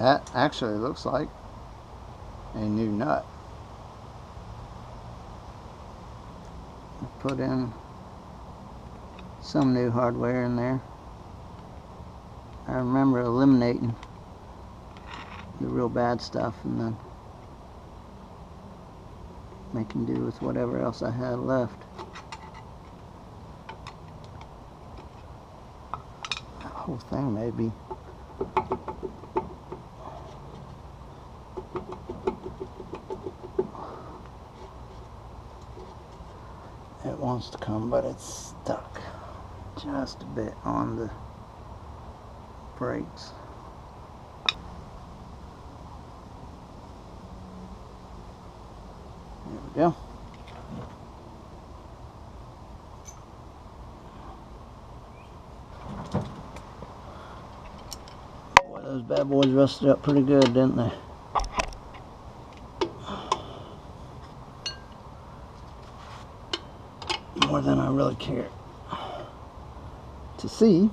That actually looks like a new nut. Put in some new hardware in there. I remember eliminating the real bad stuff and then making do with whatever else I had left. That whole thing may be it wants to come, but it's stuck just a bit on the brakes. There we go. Boy, those bad boys rusted up pretty good, didn't they? More than I really care to see.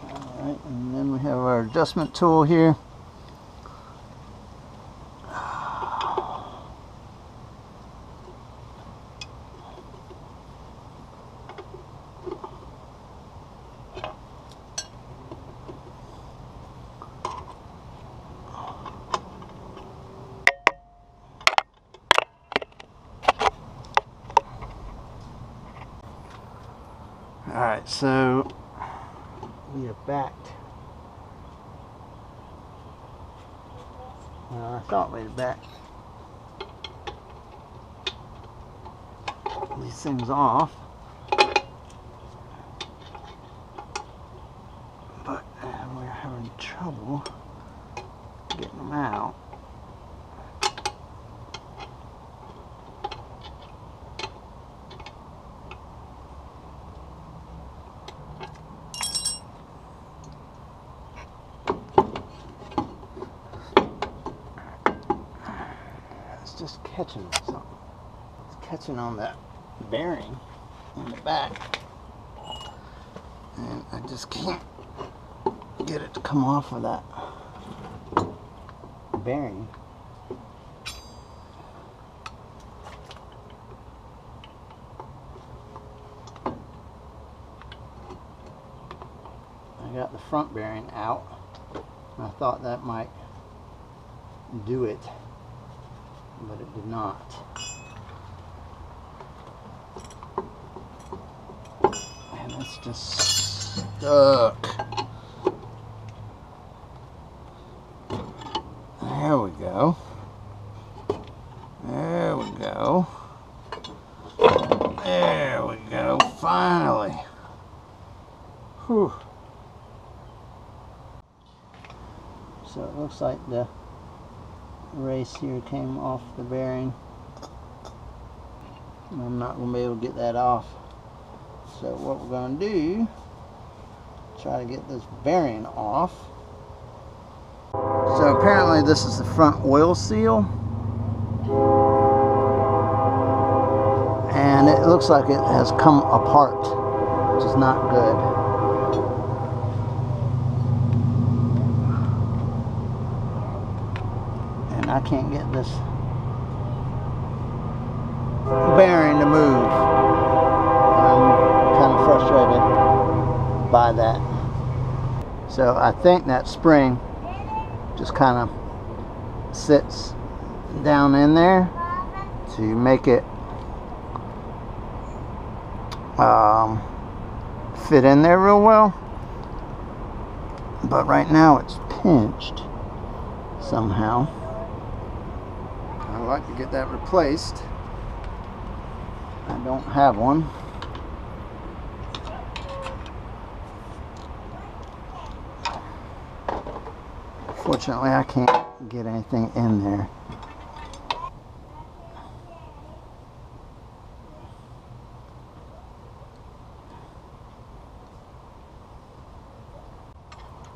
Alright, and then we have our adjustment tool here. Alright, so we are backed. Well, I thought we'd back these things off, but we're having trouble getting them out. Just catching on something. It's catching on that bearing in the back, and I just can't get it to come off of that bearing. I got the front bearing out, and I thought that might do it, but it did not. And it's just stuck. There we go. There we go. There we go. Finally. Whew. So it looks like the race here came off the bearing. I'm not going to be able to get that off. So what we're going to do, try to get this bearing off. So apparently this is the front oil seal, and it looks like it has come apart, which is not good. I can't get this bearing to move. I'm kind of frustrated by that. So I think that spring just kind of sits down in there to make it fit in there real well. But right now it's pinched somehow. I'd like to get that replaced. I don't have one. Fortunately, I can't get anything in there.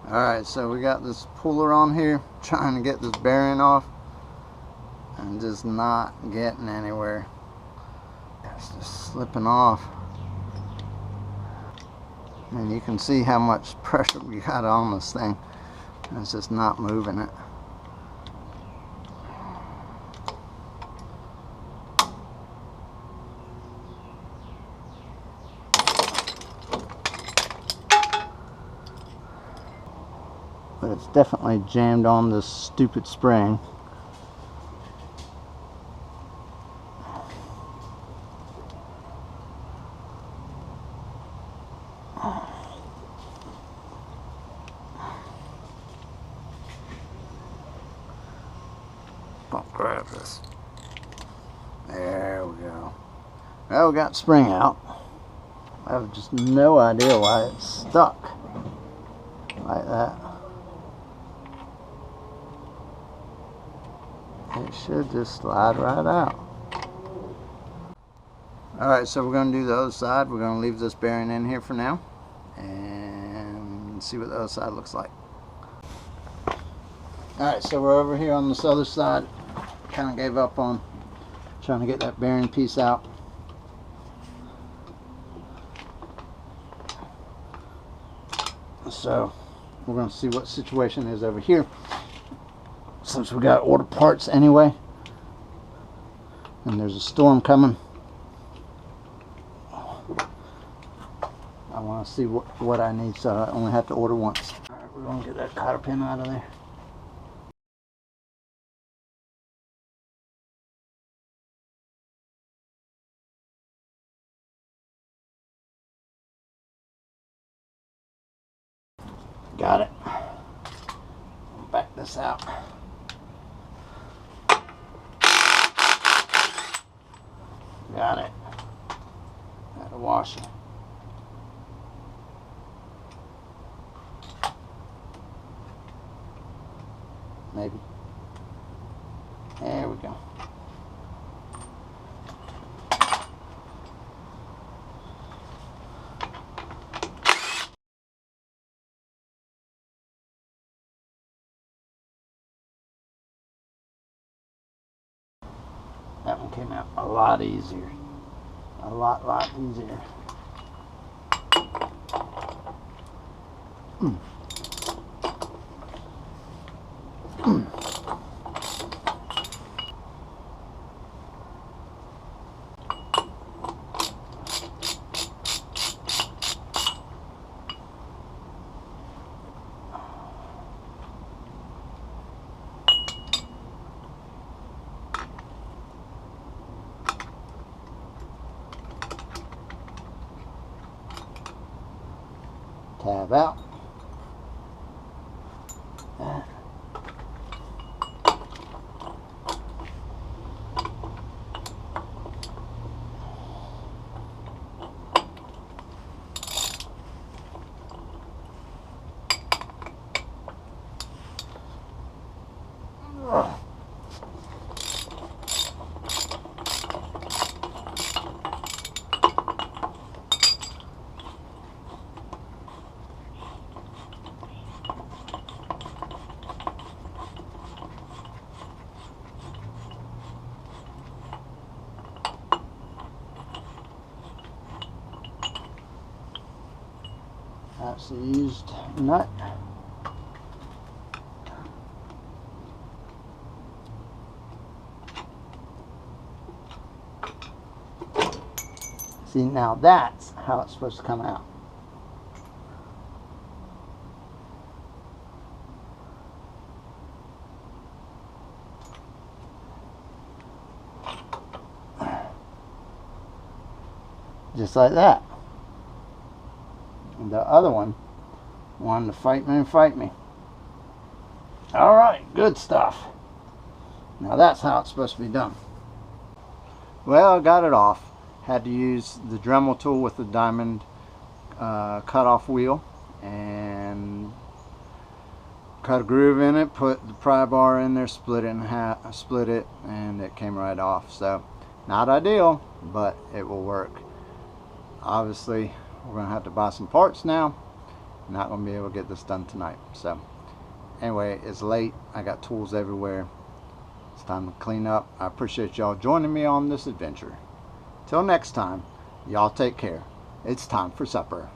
Alright, so we got this puller on here, trying to get this bearing off. and just not getting anywhere. It's just slipping off. And you can see how much pressure we got on this thing. It's just not moving it. But it's definitely jammed on this stupid spring. I'll grab this. There we go. Well, we got spring out. I have just no idea why it's stuck like that. It should just slide right out. Alright, so we're going to do the other side. We're going to leave this bearing in here for now and see what the other side looks like. Alright, so we're over here on this other side. Kind of gave up on trying to get that bearing piece out. So we're going to see what the situation is over here, since we got to order parts anyway and there's a storm coming. I want to see what I need, so I only have to order once. Alright, we're going to get that cotter pin out of there. Got it. Back this out. Got it. Got a washer. Maybe. There we go. That one came out a lot easier. A lot easier. Tab out. That's the used nut. See, now that's how it's supposed to come out. Just like that. And the other one wanted to fight me and fight me. Alright, good stuff. Now that's how it's supposed to be done. Well, I got it off. Had to use the Dremel tool with the diamond cut-off wheel and cut a groove in it, put the pry bar in there, split it in half, split it, and it came right off. So not ideal, but it will work. Obviously we're gonna have to buy some parts now. Not gonna be able to get this done tonight. So anyway, it's late. I got tools everywhere. It's time to clean up. I appreciate y'all joining me on this adventure. Till next time, y'all take care. It's time for supper.